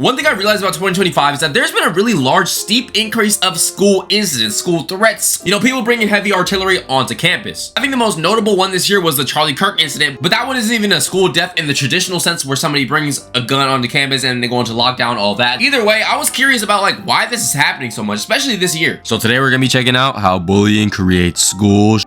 One thing I realized about 2025 is that there's been a really large, steep increase of school incidents, school threats. You know, people bringing heavy artillery onto campus. I think the most notable one this year was the Charlie Kirk incident, but that one isn't even a school death in the traditional sense where somebody brings a gun onto campus and they go into lockdown, all that. Either way, I was curious about like why this is happening so much, especially this year. So today we're gonna be checking out how bullying creates school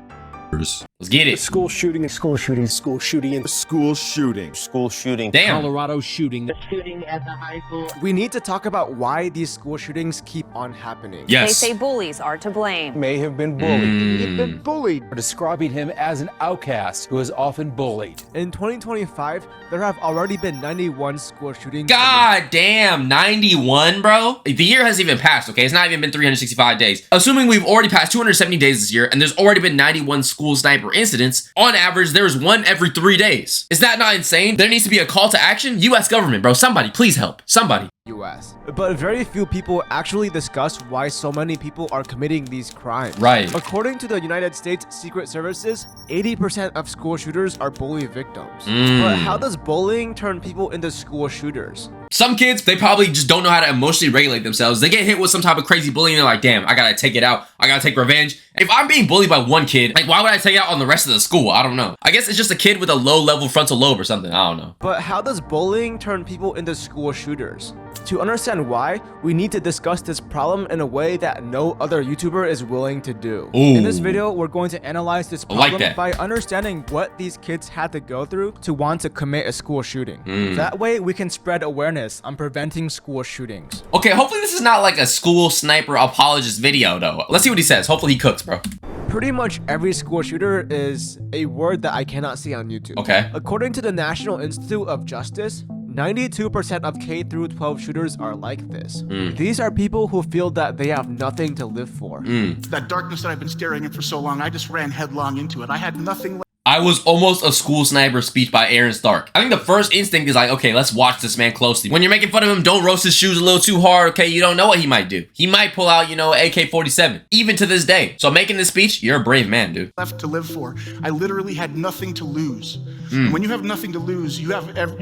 shooters. Let's get it. School shooting, school shooting, school shooting, school shooting, School shooting. Damn. Colorado shooting. The shooting at the high school. We need to talk about why these school shootings keep on happening. Yes. They say bullies are to blame. May have been bullied. They've been bullied. Are describing him as an outcast who is often bullied. In 2025, there have already been 91 school shootings. God damn, 91, bro. The year hasn't even passed, okay? It's not even been 365 days. Assuming we've already passed 270 days this year and there's already been 91 school sniper incidents, on average, there's one every 3 days. Is that not insane? There needs to be a call to action. US government, bro. Somebody, please help. Somebody. US. But very few people actually discuss why so many people are committing these crimes. Right. According to the United States Secret Services, 80% of school shooters are bully victims. Mm. But how does bullying turn people into school shooters? Some kids, they probably just don't know how to emotionally regulate themselves. They get hit with some type of crazy bullying and they're like, damn, I gotta take it out. I gotta take revenge. If I'm being bullied by one kid, like, why would I take it out on the rest of the school? I don't know. I guess it's just a kid with a low level frontal lobe or something. I don't know. But how does bullying turn people into school shooters? To understand why, we need to discuss this problem in a way that no other YouTuber is willing to do. Ooh. In this video, we're going to analyze this I like problem that. by understanding what these kids had to go through to want to commit a school shooting. Mm. That way, we can spread awareness on preventing school shootings. Okay, hopefully this is not like a school sniper apologist video though. Let's see what he says. Hopefully he cooks, bro. Pretty much every school shooter is a word that I cannot see on YouTube. Okay. According to the National Institute of Justice, 92% of K through 12 shooters are like this. These are people who feel that they have nothing to live for. That darkness that I've been staring at for so long, I just ran headlong into it. I had nothing left. I was almost a school sniper speech by Aaron Stark. I think the first instinct is like, okay, let's watch this man closely. When you're making fun of him, don't roast his shoes a little too hard, okay? You don't know what he might do. He might pull out, you know, AK-47, even to this day. So making this speech, you're a brave man, dude. Left to live for. I literally had nothing to lose. And when you have nothing to lose, you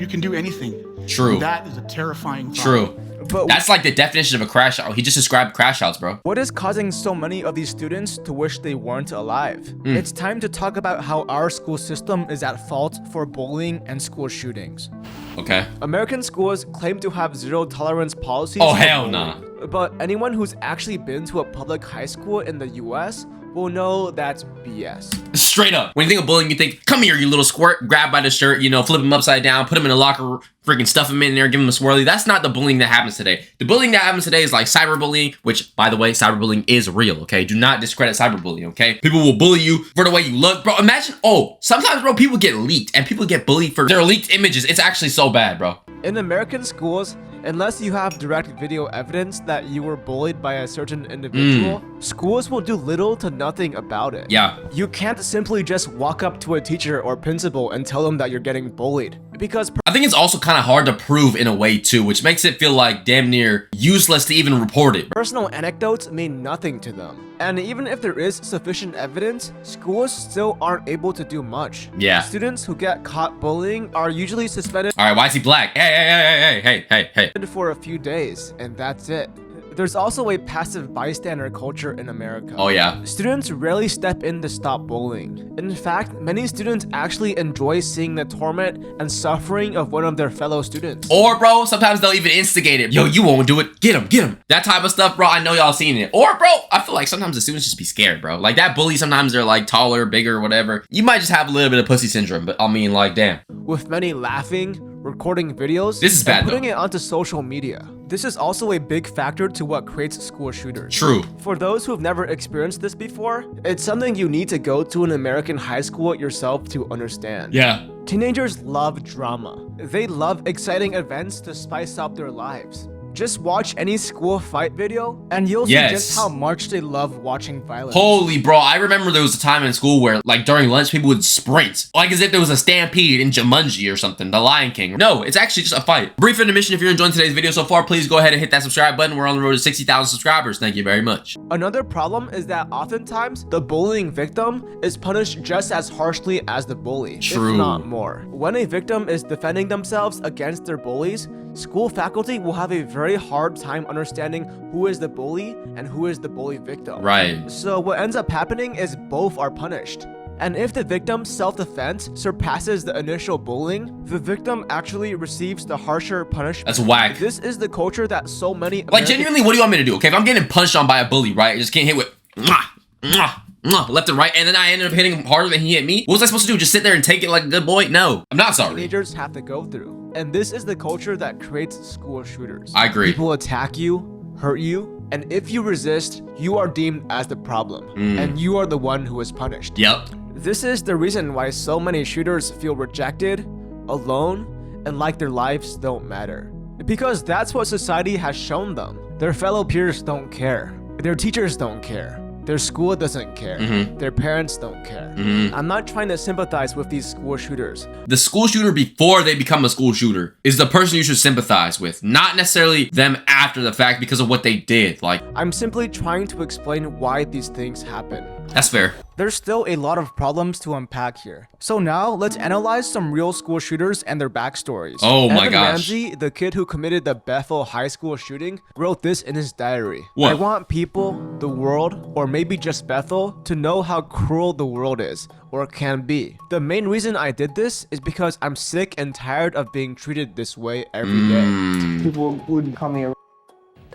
can do anything. True. That is a terrifying thought. True. But That's like the definition of a crash out. He just described crash outs, bro. what is causing so many of these students to wish they weren't alive? It's time to talk about how our school system is at fault for bullying and school shootings. Okay. American schools claim to have zero tolerance policies. Oh, for hell bullying. nah. But anyone who's actually been to a public high school in the US will know that's BS. Straight up. When you think of bullying, you think, come here, you little squirt, grab by the shirt, you know, flip him upside down, put him in a locker, freaking stuff him in there, give him a swirly. That's not the bullying that happens today. The bullying that happens today is like cyberbullying, which, by the way, cyberbullying is real, okay? Do not discredit cyberbullying, okay? People will bully you for the way you look. Bro, imagine, sometimes, bro, people get leaked and people get bullied for their leaked images. It's actually so bad, bro. In American schools, unless you have direct video evidence that you were bullied by a certain individual, schools will do little to nothing about it. Yeah. You can't simply just walk up to a teacher or principal and tell them that you're getting bullied. Because I think it's also kind of hard to prove in a way too, which makes it feel like damn near useless to even report it. personal anecdotes mean nothing to them. And even if there is sufficient evidence, schools still aren't able to do much. Yeah. Students who get caught bullying are usually suspended All right, why is he black? Hey. for a few days, and that's it. There's also a passive bystander culture in America. Oh yeah. Students rarely step in to stop bullying. In fact, many students actually enjoy seeing the torment and suffering of one of their fellow students. Or, bro, sometimes they'll even instigate it. Yo, you won't do it. Get him. That type of stuff, bro, I know y'all seen it. Or, bro, I feel like sometimes the students just be scared, bro. Like that bully, sometimes they're like taller, bigger, whatever. You might just have a little bit of pussy syndrome, but I mean, like, damn. With many laughing, recording videos, This is bad, and putting though. it onto social media. This is also a big factor to what creates school shooters. True. For those who have never experienced this before, it's something you need to go to an American high school yourself to understand. Yeah. Teenagers love drama. They love exciting events to spice up their lives. Just watch any school fight video and you'll see Yes. just how much they love watching violence. Holy, bro, I remember there was a time in school where, like, during lunch, people would sprint. Like as if there was a stampede in Jumanji or something, The Lion King. No, it's actually just a fight. Brief intermission. If you're enjoying today's video so far, please go ahead and hit that subscribe button. We're on the road to 60,000 subscribers. Thank you very much. Another problem is that oftentimes the bullying victim is punished just as harshly as the bully, True. if not more. When a victim is defending themselves against their bullies, school faculty will have a very hard time understanding who is the bully and who is the bully victim. Right. So what ends up happening is both are punished. And if the victim's self-defense surpasses the initial bullying, the victim actually receives the harsher punishment. That's whack. This is the culture that so many Like, genuinely, what do you want me to do? Okay, if I'm getting punched on by a bully, right? I just getting hit with left and right, and then I ended up hitting him harder than he hit me. What was I supposed to do? Just sit there and take it like a good boy? No, I'm not sorry. teenagers have to go through. And this is the culture that creates school shooters. I agree. People attack you, hurt you, and if you resist, you are deemed as the problem, and you are the one who is punished. Yep. This is the reason why so many shooters feel rejected, alone, and like their lives don't matter. Because that's what society has shown them. Their fellow peers don't care. Their teachers don't care. Their school doesn't care. Their parents don't care. I'm not trying to sympathize with these school shooters. The school shooter before they become a school shooter is the person you should sympathize with, not necessarily them after the fact because of what they did. Like, I'm simply trying to explain why these things happen. that's fair. There's still a lot of problems to unpack here. So now, let's analyze some real school shooters and their backstories. Oh my Evan gosh. Ramsey, the kid who committed the Bethel High School shooting, wrote this in his diary. What? I want people, the world, or maybe just Bethel, to know how cruel the world is, or can be. The main reason I did this is because I'm sick and tired of being treated this way every day. People would call me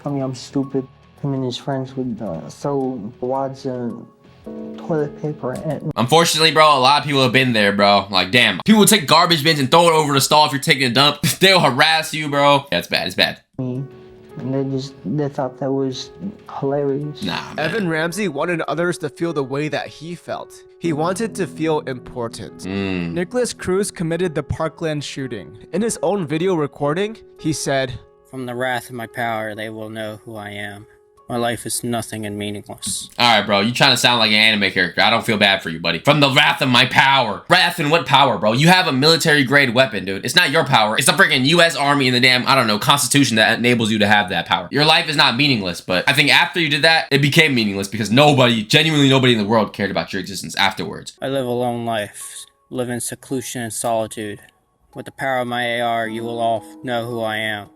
I'm stupid. Him and his friends would throw wads of toilet paper at me. Unfortunately, bro, a lot of people have been there, bro. Like, damn. People will take garbage bins and throw it over the stall if you're taking a dump. They'll harass you, bro. Yeah, it's bad. It's bad. And they thought that was hilarious. Nah, man. Evan Ramsey wanted others to feel the way that he felt. He wanted to feel important. Nicholas Cruz committed the Parkland shooting. In his own video recording, he said, "From the wrath of my power, they will know who I am. My life is nothing and meaningless." All right, bro. You trying to sound like an anime character. I don't feel bad for you, buddy. From the wrath of my power. Wrath and what power, bro? You have a military grade weapon, dude. It's not your power. It's the freaking U.S. Army and the damn, I don't know, Constitution that enables you to have that power. Your life is not meaningless, but I think after you did that, it became meaningless because nobody, genuinely nobody in the world cared about your existence afterwards. I live a lone life, live in seclusion and solitude. With the power of my AR, you will all know who I am.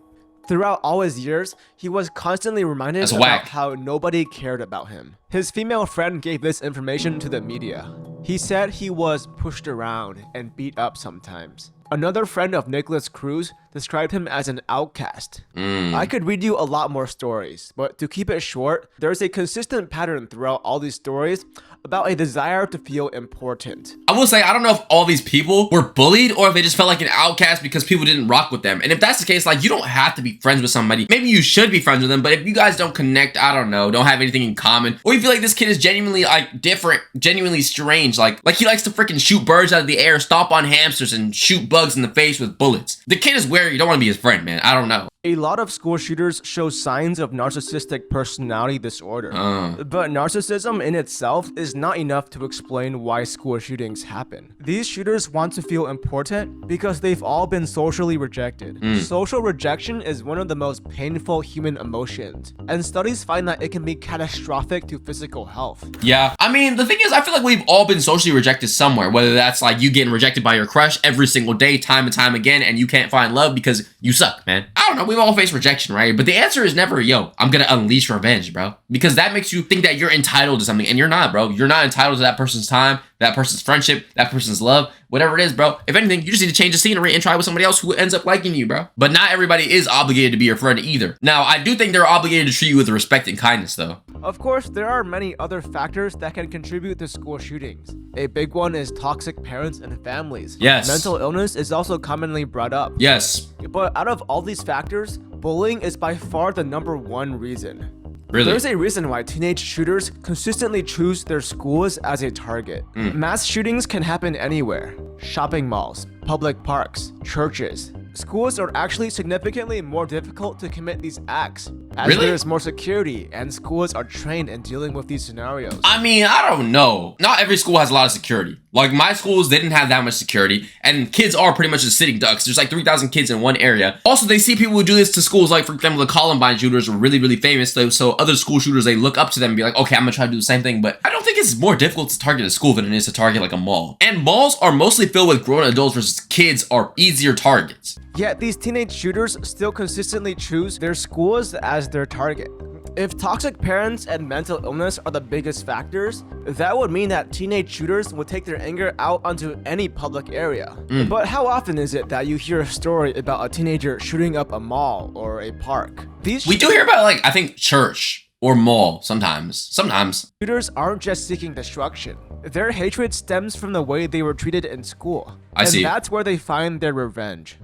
throughout all his years, he was constantly reminded That's about whack. how nobody cared about him. His female friend gave this information to the media. He said he was pushed around and beat up sometimes. Another friend of Nicholas Cruz described him as an outcast. I could read you a lot more stories, but to keep it short, there's a consistent pattern throughout all these stories about a desire to feel important. I will say, I don't know if all these people were bullied or if they just felt like an outcast because people didn't rock with them. And if that's the case, like, you don't have to be friends with somebody. Maybe you should be friends with them, but if you guys don't connect, I don't know, don't have anything in common, or you feel like this kid is genuinely, like, different, genuinely strange, like he likes to freaking shoot birds out of the air, stomp on hamsters, and shoot bugs in the face with bullets. The kid is where you don't want to be his friend, man. I don't know. A lot of school shooters show signs of narcissistic personality disorder. But narcissism in itself is not enough to explain why school shootings happen. These shooters want to feel important because they've all been socially rejected. Social rejection is one of the most painful human emotions, and studies find that it can be catastrophic to physical health. Yeah, I mean, the thing is, I feel like we've all been socially rejected somewhere, whether that's like you getting rejected by your crush every single day, time and time again, and you can't find love because you suck, man. I don't know, we've all faced rejection, right? But the answer is never, yo, I'm gonna unleash revenge, bro. Because that makes you think that you're entitled to something, and you're not, bro. You're not entitled to that person's time, that person's friendship, that person's love, whatever it is, bro. If anything, you just need to change the scenery and try with somebody else who ends up liking you, bro. But not everybody is obligated to be your friend either. Now, I do think they're obligated to treat you with respect and kindness, though. Of course, there are many other factors that can contribute to school shootings. A big one is toxic parents and families. Yes. Mental illness is also commonly brought up. Yes. But out of all these factors, bullying is by far the #1 reason. Really? There's a reason why teenage shooters consistently choose their schools as a target. Mass shootings can happen anywhere. Shopping malls, public parks, churches. Schools are actually significantly more difficult to commit these acts as Really? there's more security and schools are trained in dealing with these scenarios. I mean, I don't know. Not every school has a lot of security. Like my schools didn't have that much security, and kids are pretty much just sitting ducks. There's like 3,000 kids in one area. Also, they see people who do this to schools, like for example, the Columbine shooters were really, really famous. So other school shooters, they look up to them and be like, okay, I'm gonna try to do the same thing. But I don't think it's more difficult to target a school than it is to target like a mall. And malls are mostly filled with grown adults versus kids are easier targets. Yet these teenage shooters still consistently choose their schools as their target. If toxic parents and mental illness are the biggest factors, that would mean that teenage shooters would take their anger out onto any public area. But how often is it that you hear a story about a teenager shooting up a mall or a park? These We do hear about like, I think church or mall sometimes. shooters aren't just seeking destruction. Their hatred stems from the way they were treated in school. I see. And that's where they find their revenge.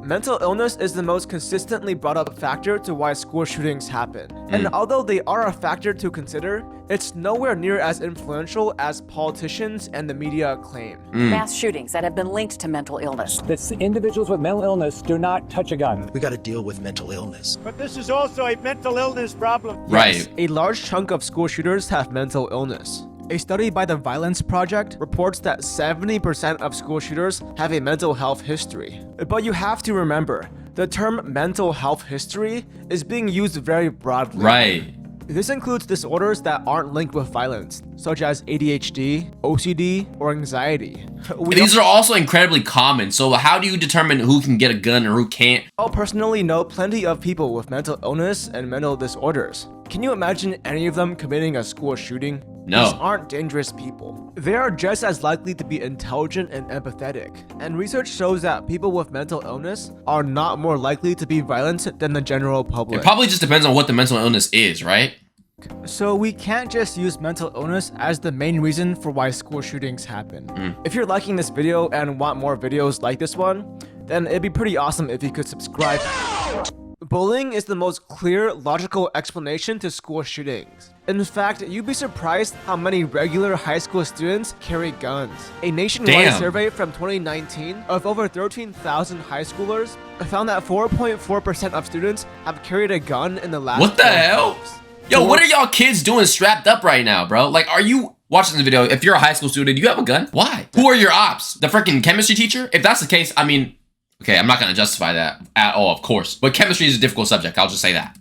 Mental illness is the most consistently brought up factor to why school shootings happen. And although they are a factor to consider, it's nowhere near as influential as politicians and the media claim. Mass shootings that have been linked to mental illness. That individuals with mental illness do not touch a gun. We got to deal with mental illness. But this is also a mental illness problem. Right. A large chunk of school shooters have mental illness. A study by the Violence Project reports that 70% of school shooters have a mental health history. But you have to remember, the term mental health history is being used very broadly. Right. This includes disorders that aren't linked with violence, such as ADHD, OCD, or anxiety. These are also incredibly common. So how do you determine who can get a gun or who can't? I personally know plenty of people with mental illness and mental disorders. Can you imagine any of them committing a school shooting? No. These aren't dangerous people. They are just as likely to be intelligent and empathetic. And research shows that people with mental illness are not more likely to be violent than the general public. It probably just depends on what the mental illness is, right? So we can't just use mental illness as the main reason for why school shootings happen. If you're liking this video and want more videos like this one, then it'd be pretty awesome if you could subscribe. Bullying is the most clear, logical explanation to school shootings. In fact, you'd be surprised how many regular high school students carry guns. A nationwide Damn. survey from 2019 of over 13,000 high schoolers found that 4.4% of students have carried a gun in the last What the 12 hell? months. Yo, what are y'all kids doing strapped up right now, bro? Like, are you watching this video? If you're a high school student, do you have a gun? Why? Who are your ops? The freaking chemistry teacher? If that's the case, I mean, okay, I'm not gonna justify that at all, of course. But chemistry is a difficult subject. I'll just say that.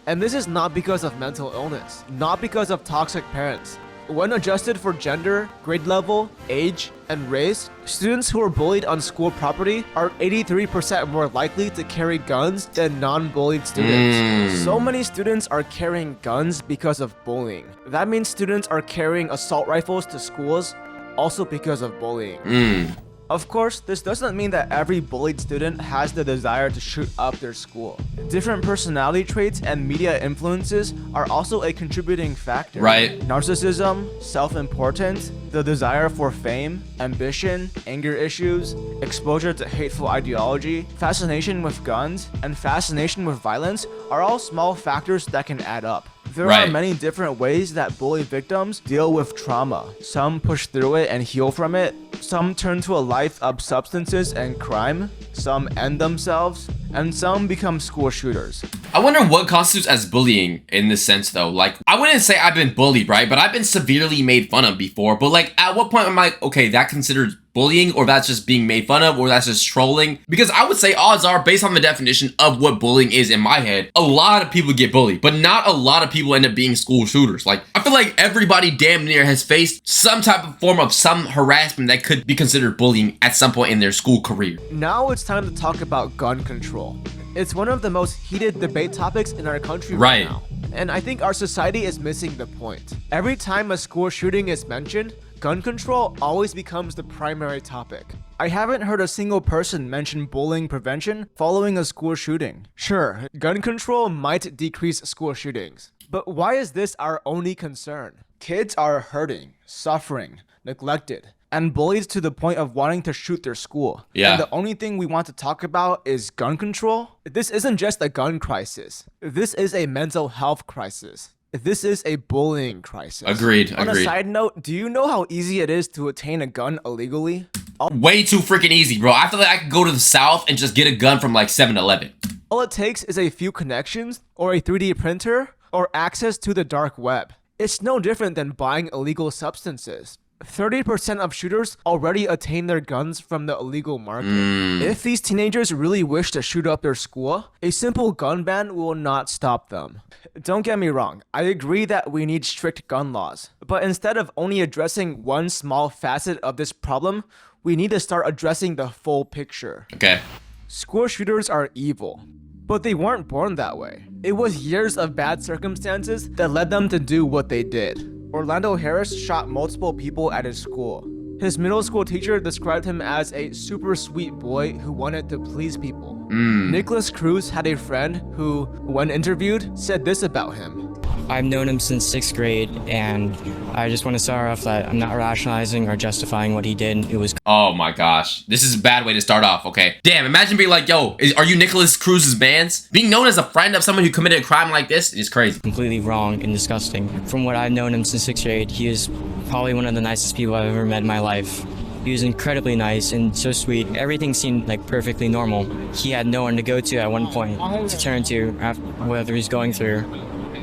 And this is not because of mental illness, not because of toxic parents. When adjusted for gender, grade level, age, and race, students who are bullied on school property are 83% more likely to carry guns than non-bullied students. So many students are carrying guns because of bullying. That means students are carrying assault rifles to schools also because of bullying. Of course, this doesn't mean that every bullied student has the desire to shoot up their school. Different personality traits and media influences are also a contributing factor. Right. Narcissism, self-importance, the desire for fame, ambition, anger issues, exposure to hateful ideology, fascination with guns, and fascination with violence are all small factors that can add up. There are Right. many different ways that bully victims deal with trauma. Some push through it and heal from it. Some turn to a life of substances and crime. Some end themselves. And some become school shooters. I wonder what constitutes as bullying in this sense, though. Like, I wouldn't say I've been bullied, right? But I've been severely made fun of before. But, like, at what point am I, okay, that considered bullying, or that's just being made fun of, or that's just trolling? Because I would say odds are, based on the definition of what bullying is in my head, a lot of people get bullied, but not a lot of people end up being school shooters. Like, I feel like everybody damn near has faced some type of form of some harassment that could be considered bullying at some point in their school career. Now it's time to talk about gun control. It's one of the most heated debate topics in our country Right. now. And I think our society is missing the point. Every time a school shooting is mentioned, gun control always becomes the primary topic. I haven't heard a single person mention bullying prevention following a school shooting. Sure, gun control might decrease school shootings, but why is this our only concern? Kids are hurting, suffering, neglected, and bullied to the point of wanting to shoot their school. Yeah. And the only thing we want to talk about is gun control? This isn't just a gun crisis. This is a mental health crisis. This is a bullying crisis. Agreed, On a agreed. side note, do you know how easy it is to attain a gun illegally? Way too freaking easy, bro. I feel like I could go to the South and just get a gun from like 7-Eleven. All it takes is a few connections, or a 3D printer, or access to the dark web. It's no different than buying illegal substances. 30% of shooters already attain their guns from the illegal market. If these teenagers really wish to shoot up their school, a simple gun ban will not stop them. Don't get me wrong, I agree that we need strict gun laws, but instead of only addressing one small facet of this problem, we need to start addressing the full picture. Okay. School shooters are evil, but they weren't born that way. It was years of bad circumstances that led them to do what they did. Orlando Harris shot multiple people at his school. His middle school teacher described him as a super sweet boy who wanted to please people. Nicholas Cruz had a friend who, when interviewed, said this about him. I've known him since 6th grade, and I just want to start off that I'm not rationalizing or justifying what he did. It was... Oh my gosh. This is a bad way to start off, okay? Damn, imagine being like, yo, are you Nicholas Cruz's mans? Being known as a friend of someone who committed a crime like this is crazy. Completely wrong and disgusting. From what I've known him since 6th grade, he is probably one of the nicest people I've ever met in my life. He was incredibly nice and so sweet. Everything seemed like perfectly normal. He had no one to go to at one point to turn to after whatever he's going through.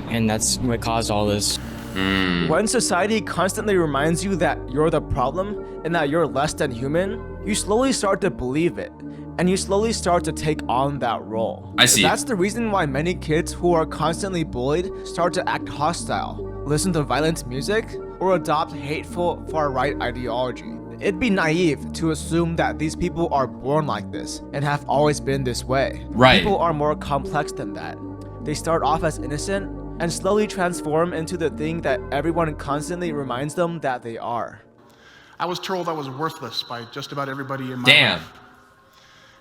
And that's what caused all this. When society constantly reminds you that you're the problem and that you're less than human, you slowly start to believe it, and you slowly start to take on that role. I see. That's the reason why many kids who are constantly bullied start to act hostile, listen to violent music, or adopt hateful far-right ideology. It'd be naive to assume that these people are born like this and have always been this way. Right. People are more complex than that. They start off as innocent and slowly transform into the thing that everyone constantly reminds them that they are. I was told I was worthless by just about everybody in my Damn. life.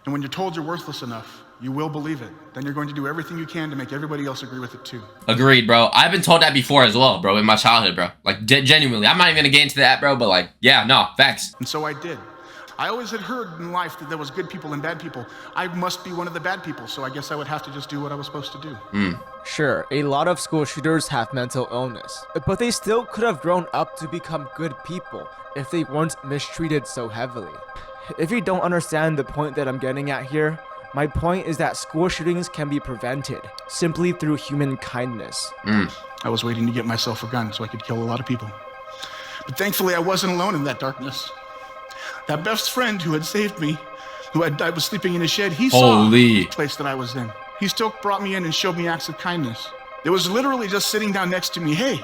And when you're told you're worthless enough, you will believe it. Then you're going to do everything you can to make everybody else agree with it too. Agreed, bro. I've been told that before as well, bro, in my childhood, bro. Like, genuinely. I'm not even gonna get into that, bro, but like, yeah, no, facts. And so I did. I always had heard in life that there was good people and bad people. I must be one of the bad people, so I guess I would have to just do what I was supposed to do. Sure, a lot of school shooters have mental illness, but they still could have grown up to become good people if they weren't mistreated so heavily. If you don't understand the point that I'm getting at here, my point is that school shootings can be prevented simply through human kindness. I was waiting to get myself a gun so I could kill a lot of people. But thankfully I wasn't alone in that darkness. That best friend who had saved me, I was sleeping in a shed, he saw the place that I was in. He still brought me in and showed me acts of kindness. It was literally just sitting down next to me. Hey,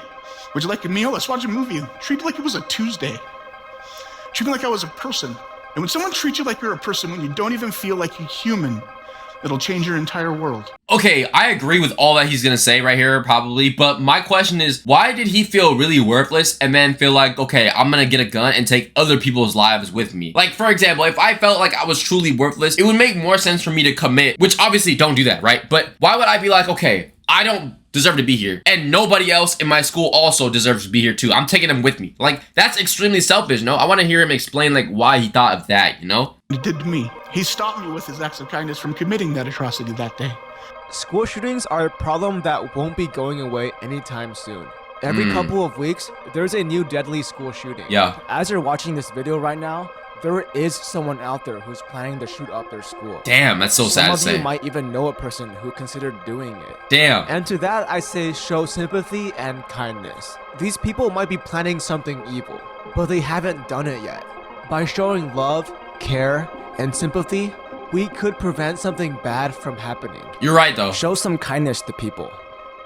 would you like a meal? Let's watch a movie. Treat it like it was a Tuesday. Treat me like I was a person. And when someone treats you like you're a person, when you don't even feel like you're human, it'll change your entire world. Okay, I agree with all that he's gonna say right here, probably, but my question is, why did he feel really worthless and then feel like, okay, I'm gonna get a gun and take other people's lives with me? Like, for example, if I felt like I was truly worthless, it would make more sense for me to commit, which obviously don't do that, right? But why would I be like, okay, I don't deserve to be here, and nobody else in my school also deserves to be here too. I'm taking them with me. Like, that's extremely selfish, no? I want to hear him explain, like, why he thought of that, you know? It did to me. He stopped me with his acts of kindness from committing that atrocity that day. School shootings are a problem that won't be going away anytime soon. Every couple of weeks, there's a new deadly school shooting. Yeah. As you're watching this video right now, there is someone out there who's planning to shoot up their school. Damn, that's so sad to Some of you say. might even know a person who considered doing it. Damn. And to that, I say show sympathy and kindness. These people might be planning something evil, but they haven't done it yet. By showing love, care, and sympathy, we could prevent something bad from happening. You're right, though. Show some kindness to people.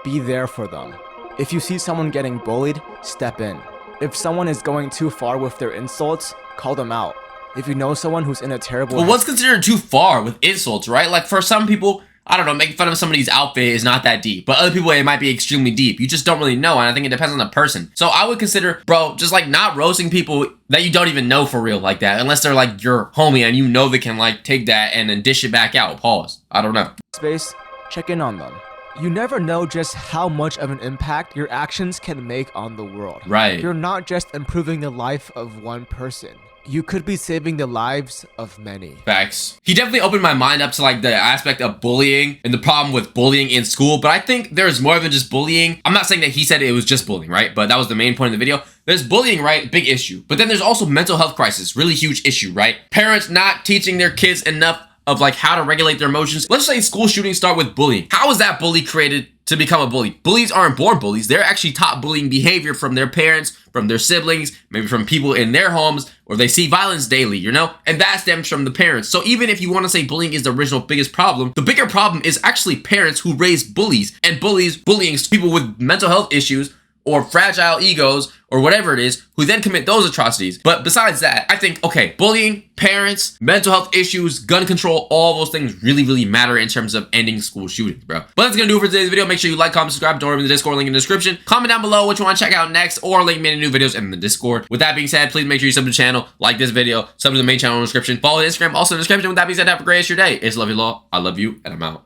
Be there for them. If you see someone getting bullied, step in. If someone is going too far with their insults, call them out. If you know someone who's in a terrible... But what's considered too far with insults, right? Like, for some people, I don't know, making fun of somebody's outfit is not that deep. But other people, it might be extremely deep. You just don't really know, and I think it depends on the person. So I would consider, bro, just, like, not roasting people that you don't even know for real like that. Unless they're, like, your homie and you know they can, like, take that and then dish it back out. Pause. I don't know. Space, check in on them. You never know just how much of an impact your actions can make on the world. Right. You're not just improving the life of one person. You could be saving the lives of many. Facts. He definitely opened my mind up to like the aspect of bullying and the problem with bullying in school, but I think there's more than just bullying. I'm not saying that he said it was just bullying, right? But that was the main point of the video. There's bullying, right? Big issue. But then there's also mental health crisis, really huge issue, right? Parents not teaching their kids enough of like how to regulate their emotions. Let's say school shootings start with bullying. How is that bully created to become a bully? Bullies aren't born bullies. They're actually taught bullying behavior from their parents, from their siblings, maybe from people in their homes, or they see violence daily, you know? And that stems from the parents. So even if you want to say bullying is the original biggest problem, the bigger problem is actually parents who raise bullies, and bullies bullying people with mental health issues or fragile egos or whatever it is, who then commit those atrocities. But besides that, I think, okay, bullying, parents, mental health issues, gun control, all those things really matter in terms of ending school shootings, bro. But that's gonna do it for today's video. Make sure you like, comment, subscribe, don't remember the Discord link in the description. Comment down below what you want to check out next, or link me to new videos in the Discord. With that being said, please make sure you sub to the channel, like this video, sub to the main channel in the description, follow the Instagram also in the description. With that being said, have a great rest of your day. It's Love You Law. I love you, and I'm out.